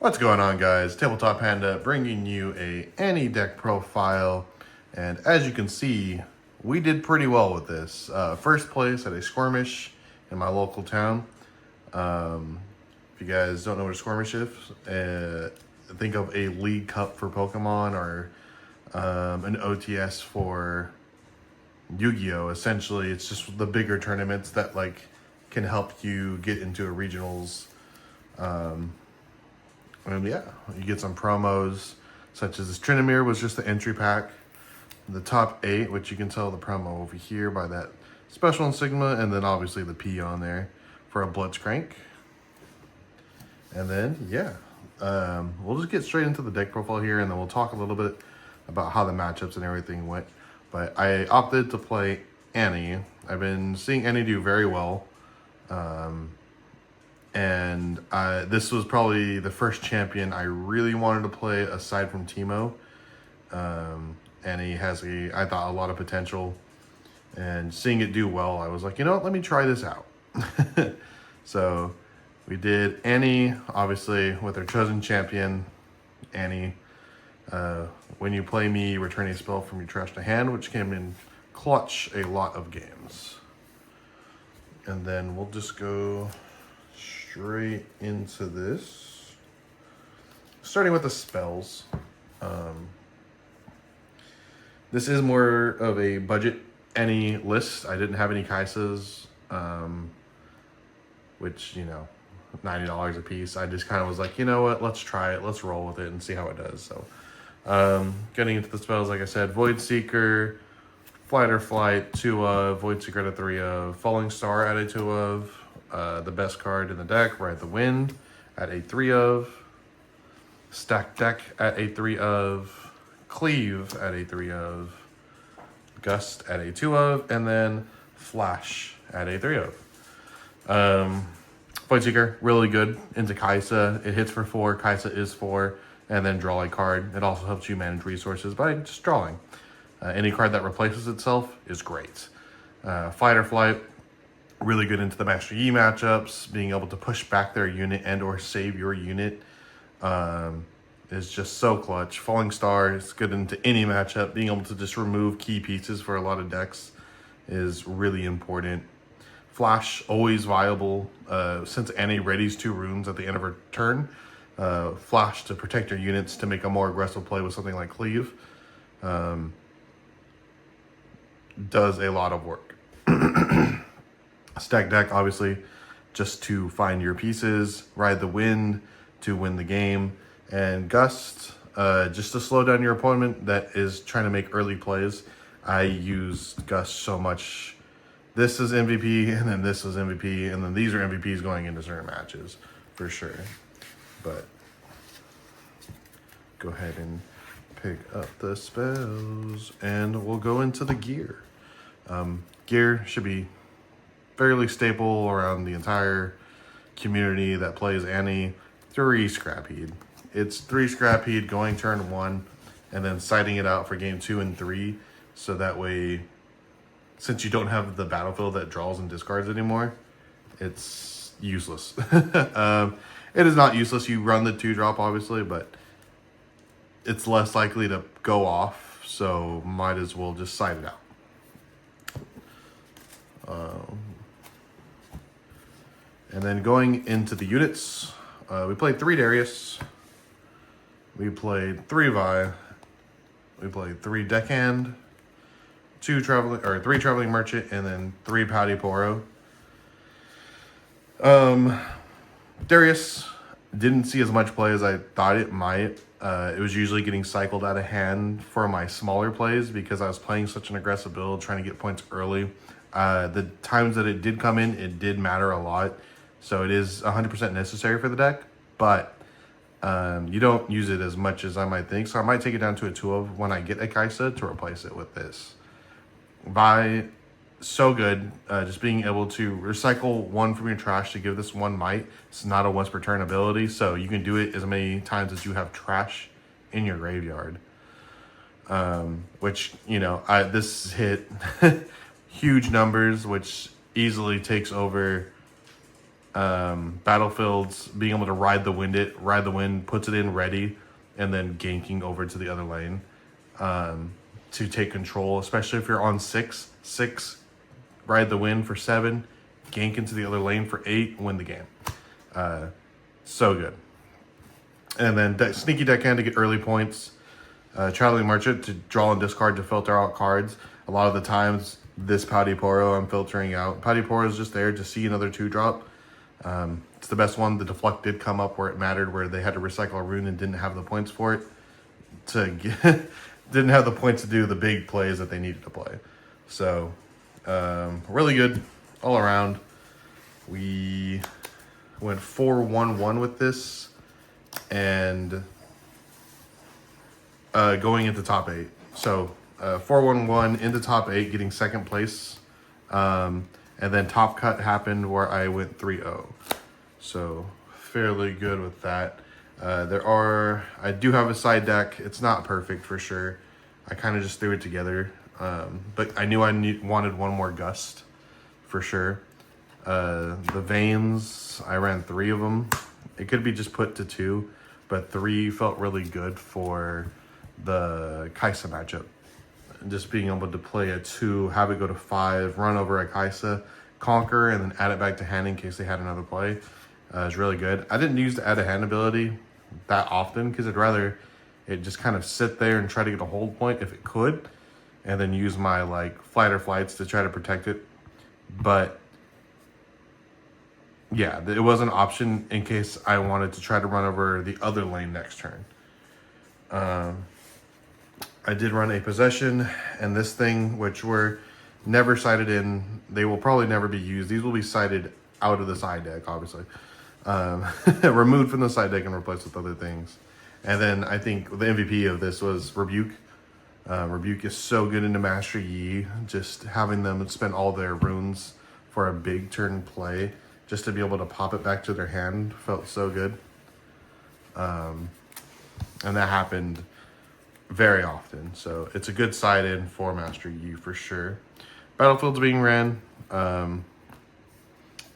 What's going on, guys? Tabletop Panda bringing you a Annie deck profile, and as you can see, we did pretty well with this. First place at a skirmish in my local town. If you guys don't know what a skirmish is, think of a League Cup for Pokemon or an OTS for Yu-Gi-Oh! Essentially, it's just the bigger tournaments that can help you get into a regionals. And yeah, you get some promos, such as this Trinamere was just the entry pack. The top 8, which you can tell the promo over here by that special insignia, and then obviously the P on there for a Blitzcrank. And then, yeah, we'll just get straight into the deck profile here, and then we'll talk a little bit about how the matchups and everything went. But I opted to play Annie. I've been seeing Annie do very well. And this was probably the first champion I really wanted to play aside from Teemo. And he has, I thought, a lot of potential. And seeing it do well, I was like, you know what, let me try this out. So we did Annie, obviously, with her chosen champion, Annie. When you play me, return a spell from your trash to hand, which came in clutch a lot of games. And then we'll just go straight into this. Starting with the spells. This is more of a budget Annie list. I didn't have any Kaisas, which, you know, $90 a piece. I just kind of was like, you know what, let's try it. Let's roll with it and see how it does. So, getting into the spells, like I said, Void Seeker, Flight or Flight, 2 of, Void Seeker at a 3 of, Falling Star at a 2 of, the best card in the deck, Ride the Wind, at a 3 of, Stack Deck at a 3 of, Cleave at a 3 of, Gust at a 2 of, and then Flash at a 3 of. Void Seeker, really good into Kaisa. It hits for 4, Kaisa is 4, and then draw a card. It also helps you manage resources by just drawing. Any card that replaces itself is great. Fight or Flight, really good into the Master Yi matchups. Being able to push back their unit and or save your unit is just so clutch. Falling Star is good into any matchup. Being able to just remove key pieces for a lot of decks is really important. Flash, always viable. Since Annie readies 2 runes at the end of her turn, Flash to protect your units to make a more aggressive play with something like Cleave does a lot of work. Stack Deck, obviously, just to find your pieces. Ride the Wind to win the game. And Gust, just to slow down your opponent that is trying to make early plays. I use Gust so much. This is MVP, and then this is MVP, and then these are MVPs going into certain matches, for sure. But go ahead and pick up the spells, and we'll go into the gear. Gear should be fairly staple around the entire community that plays Annie. 3 Scrapheap. It's 3 Scrapheap going turn 1, and then siding it out for game 2 and 3, so that way, since you don't have the battlefield that draws and discards anymore, it's useless. It is not useless. You run the 2-drop, obviously, but it's less likely to go off, so might as well just side it out. And then going into the units, we played 3 Darius, we played 3 Vi, we played 3 Deckhand, 3 Traveling Merchant, and then 3 Pouty Poro. Darius didn't see as much play as I thought it might. It was usually getting cycled out of hand for my smaller plays because I was playing such an aggressive build, trying to get points early. The times that it did come in, it did matter a lot. So it is 100% necessary for the deck, but you don't use it as much as I might think. So I might take it down to a 2 of when I get a Kaisa to replace it with this. Vi, so good. Just being able to recycle 1 from your trash to give this 1 might. It's not a once per turn ability, so you can do it as many times as you have trash in your graveyard. Which, you know, this hit huge numbers, which easily takes over battlefields, being able to ride the wind, puts it in ready, and then ganking over to the other lane to take control, especially if you're on 6, ride the wind for 7, gank into the other lane for 8, win the game. So good. And then sneaky deckhand to get early points. Traveling Merchant to draw and discard to filter out cards. A lot of the times, this Pouty Poro I'm filtering out. Pouty Poro is just there to see another 2-drop. It's the best one. The deflect did come up where it mattered, where they had to recycle a rune and didn't have the points for it. Didn't have the points to do the big plays that they needed to play. So, really good all around. We went 4-1-1 with this, and going into top 8. So 4-1-1 into top 8, getting second place. And then top cut happened where I went 3-0. So fairly good with that. I do have a side deck. It's not perfect for sure. I kind of just threw it together. But I knew wanted one more Gust for sure. The Veins, I ran 3 of them. It could be just put to 2, but 3 felt really good for the Kaisa matchup. Just being able to play a 2, have it go to 5, run over a Kaisa, conquer, and then add it back to hand in case they had another play is really good. I didn't use the add a hand ability that often because I'd rather it just kind of sit there and try to get a hold point if it could, and then use my like flights to try to protect it. But yeah, it was an option in case I wanted to try to run over the other lane next turn. I did run a possession and this thing, which were never cited in. They will probably never be used. These will be cited out of the side deck, obviously. Removed from the side deck and replaced with other things. And then I think the MVP of this was Rebuke. Rebuke is so good into Master Yi. Just having them spend all their runes for a big turn play, just to be able to pop it back to their hand, felt so good. And that happened very often. So it's a good side in for Master Yi for sure. Battlefields being ran. Zaun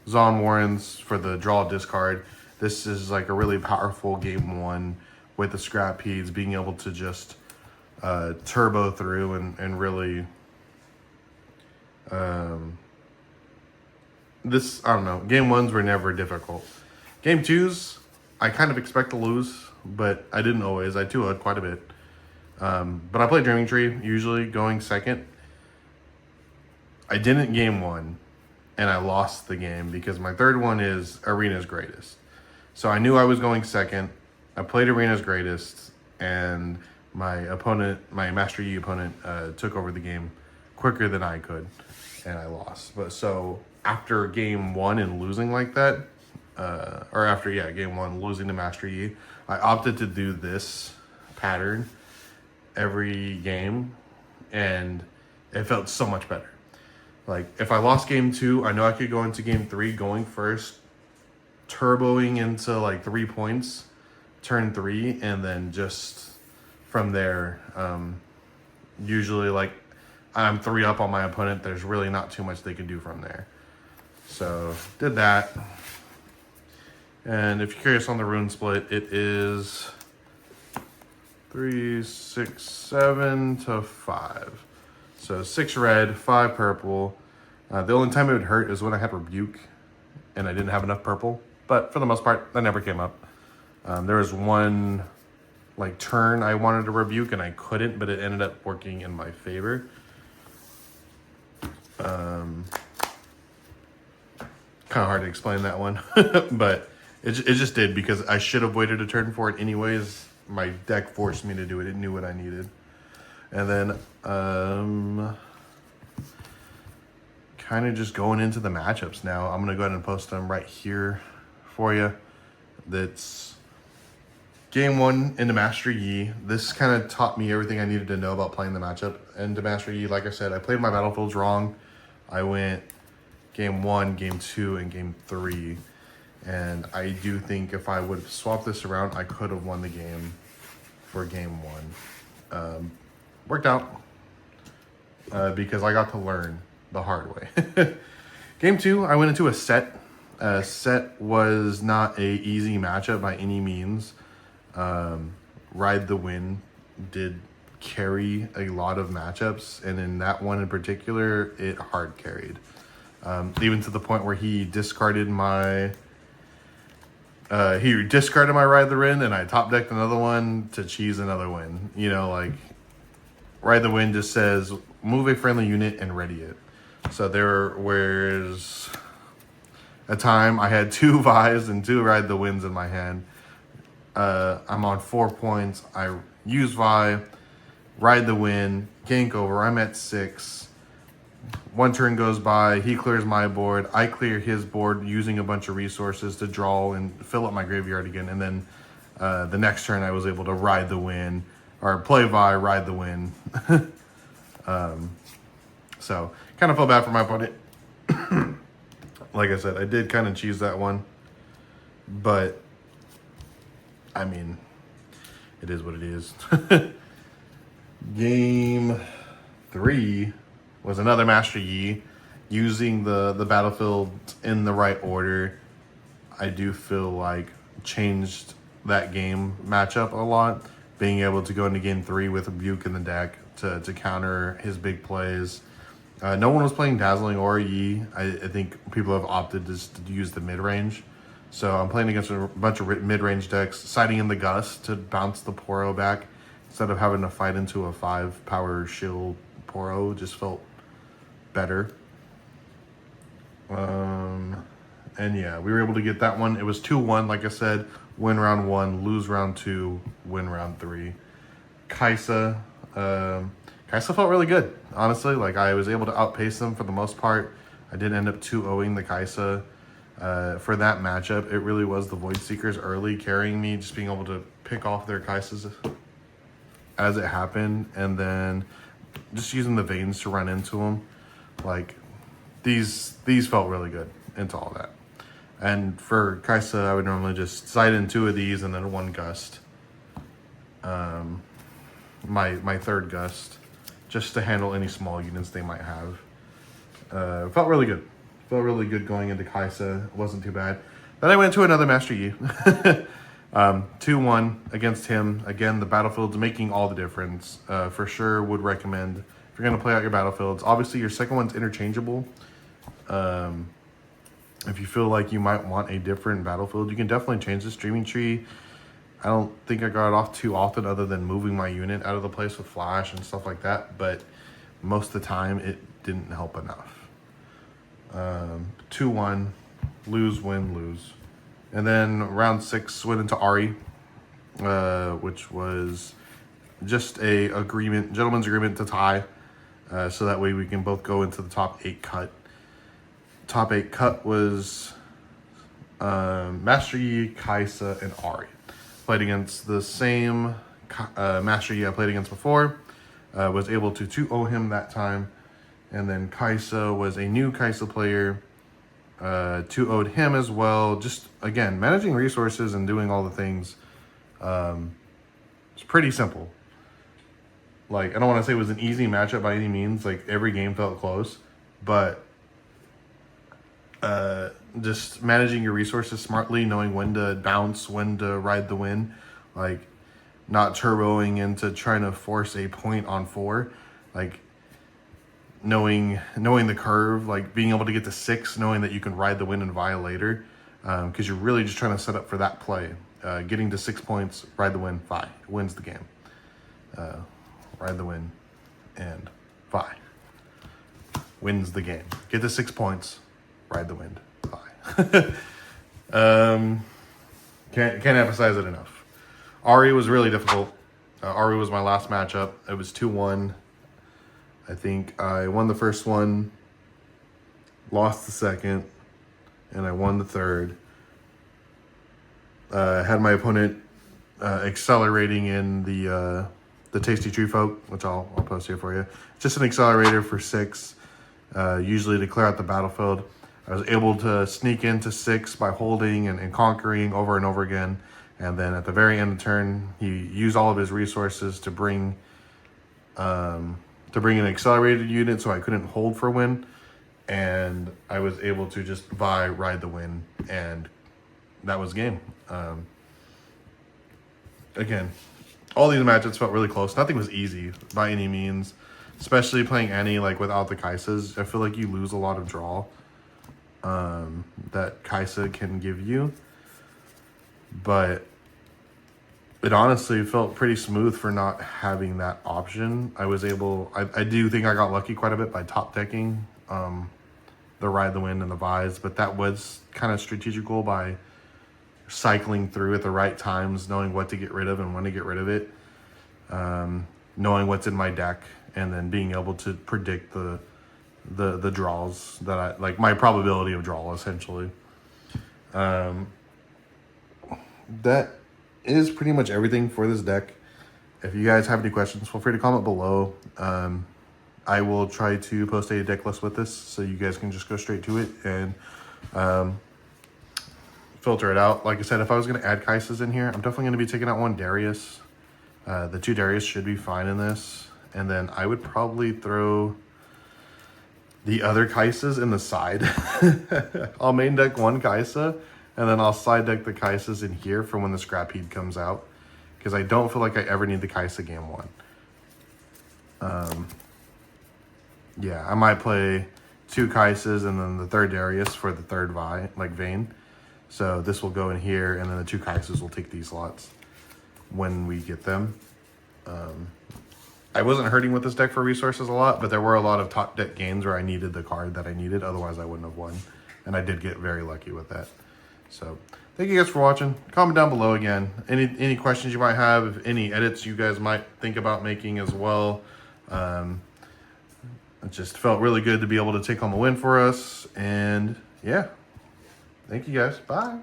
Warrens for the draw discard. This is like a really powerful game 1 with the Scrapheaps being able to just turbo through and really I don't know, game 1s were never difficult. Game 2s I kind of expect to lose, but I didn't always. I 2-0'd quite a bit. But I played Dreaming Tree, usually going second. I didn't game 1, and I lost the game because my third one is Arena's Greatest. So I knew I was going second. I played Arena's Greatest, and my Master Yi opponent, took over the game quicker than I could, and I lost. But so after game 1 and losing like that, game 1 losing to Master Yi, I opted to do this pattern every game, and it felt so much better. Like if I lost game 2, I know I could go into game 3 going first, turboing into like 3 points, turn 3, and then just from there, usually like I'm 3 up on my opponent. There's really not too much they can do from there. So did that. And if you're curious on the rune split, it is 3, 6, 7 to 5. So 6 red, 5 purple. The only time it would hurt is when I had Rebuke and I didn't have enough purple. But for the most part, that never came up. There was one like turn I wanted to Rebuke and I couldn't, but it ended up working in my favor. Kind of hard to explain that one, but it just did because I should have waited a turn for it anyways. My deck forced me to do it. It knew what I needed. And then kind of just going into the matchups now. I'm going to go ahead and post them right here for you. That's game 1 into Master Yi. This kind of taught me everything I needed to know about playing the matchup into Master Yi. Like I said, I played my battlefields wrong. I went game 1, game 2, and game 3. And I do think if I would have swapped this around, I could have won the game for game 1. Worked out because I got to learn the hard way. Game 2, I went into a set. Set was not a easy matchup by any means. Ride the Wind did carry a lot of matchups, and in that one in particular, it hard carried. Even to the point where he discarded my Ride the Wind, and I top decked another one to cheese another win. You know, like Ride the Wind just says move a friendly unit and ready it. So there was a time I had 2 Vi's and 2 Ride the Winds in my hand. I'm on 4 points. I use Vi, Ride the Wind, gank over. I'm at 6. 1 turn goes by. He clears my board. I clear his board using a bunch of resources to draw and fill up my graveyard again. And then the next turn I was able to Ride the Wind, or play Vi, Ride the Wind. So kind of felt bad for my opponent. Like I said, I did kind of cheese that one. But, I mean, it is what it is. Game 3 was another Master Yi. Using the battlefield in the right order, I do feel like changed that game matchup a lot. Being able to go into game 3 with a Buke in the deck to counter his big plays. No one was playing Dazzling or Yi. I think people have opted just to use the mid-range. So I'm playing against a bunch of mid-range decks, siding in the Gust to bounce the Poro back instead of having to fight into a 5-power shield Poro. Just felt better. And yeah, we were able to get that one. It was 2-1, like I said. Win round 1, lose round 2, win round 3. Kaisa felt really good, honestly. Like, I was able to outpace them for the most part. I did end up 2-0ing the Kaisa. For that matchup, it really was the Void Seekers early carrying me, just being able to pick off their Kaisas as it happened, and then just using the Veins to run into them. Like, these felt really good into all that. And for Kaisa, I would normally just side in 2 of these and then 1 Gust. My third Gust, just to handle any small units they might have. Felt really good. Felt really good going into Kaisa. It wasn't too bad. Then I went to another Master Yi. 2-1 against him. Again, the battlefield's making all the difference. For sure would recommend, if you're going to play out your battlefields, obviously your second one's interchangeable. If you feel like you might want a different battlefield, you can definitely change the streaming tree. I don't think I got it off too often other than moving my unit out of the place with flash and stuff like that. But most of the time, it didn't help enough. 2-1, lose, win, lose. And then round 6 went into Ari, which was just a gentleman's agreement to tie, so that way we can both go into the top 8 cut. Top 8 cut was Master Yi, Kaisa, and Ari. Played against the same Master Yi I played against before. Was able to 2-0 him that time. And then Kaisa was a new Kaisa player. 2-0'd him as well. Just, again, managing resources and doing all the things. It's pretty simple. Like, I don't want to say it was an easy matchup by any means. Like, every game felt close. But just managing your resources smartly, knowing when to bounce, when to ride the wind. Like, not turboing into trying to force a point on 4. Like, knowing the curve, like being able to get to 6, knowing that you can ride the wind and Vi later, because you're really just trying to set up for that play. Getting to 6 points, ride the wind, Vi wins the game. Ride the wind and Vi wins the game. Get to 6 points, ride the wind, Vi. Can't emphasize it enough. Ari was really difficult. Ari was my last matchup. It was 2-1. I think I won the first one, lost the second, and I won the third. Had my opponent accelerating in the Tasty Tree Folk, which I'll post here for you. Just an accelerator for 6, usually to clear out the battlefield. I was able to sneak into 6 by holding and conquering over and over again. And then at the very end of the turn, he used all of his resources to bring an accelerated unit so I couldn't hold for a win. and I was able to just ride the win, and that was game. Again, all these matchups felt really close. Nothing was easy by any means, especially playing Annie like without the Kaisas. I feel like you lose a lot of draw that Kaisa can give you, but it honestly felt pretty smooth for not having that option. I was able, I do think I got lucky quite a bit by top decking the Ride the Wind and the Vise, but that was kind of strategical by cycling through at the right times, knowing what to get rid of and when to get rid of it, knowing what's in my deck, and then being able to predict the draws that I, like my probability of draw essentially. That is pretty much everything for this deck. If you guys have any questions, feel free to comment below. I will try to post a deck list with this so you guys can just go straight to it and filter it out. Like I said, if I was going to add Kaisas in here, I'm definitely going to be taking out one Darius. The 2 Darius should be fine in this. And then I would probably throw the other Kaisas in the side. I'll main deck 1 Kaisa, and then I'll side deck the Kaisas in here for when the Scrapheap comes out, because I don't feel like I ever need the Kaisa game 1. Yeah, I might play 2 Kaisas and then the 3rd Darius for the 3rd Vayne. So this will go in here, and then the 2 Kaisas will take these slots when we get them. I wasn't hurting with this deck for resources a lot, but there were a lot of top deck games where I needed the card that I needed. Otherwise, I wouldn't have won. And I did get very lucky with that. So thank you guys for watching. Comment down below again. Any questions you might have, any edits you guys might think about making as well. It just felt really good to be able to take home a win for us. And yeah, thank you guys. Bye.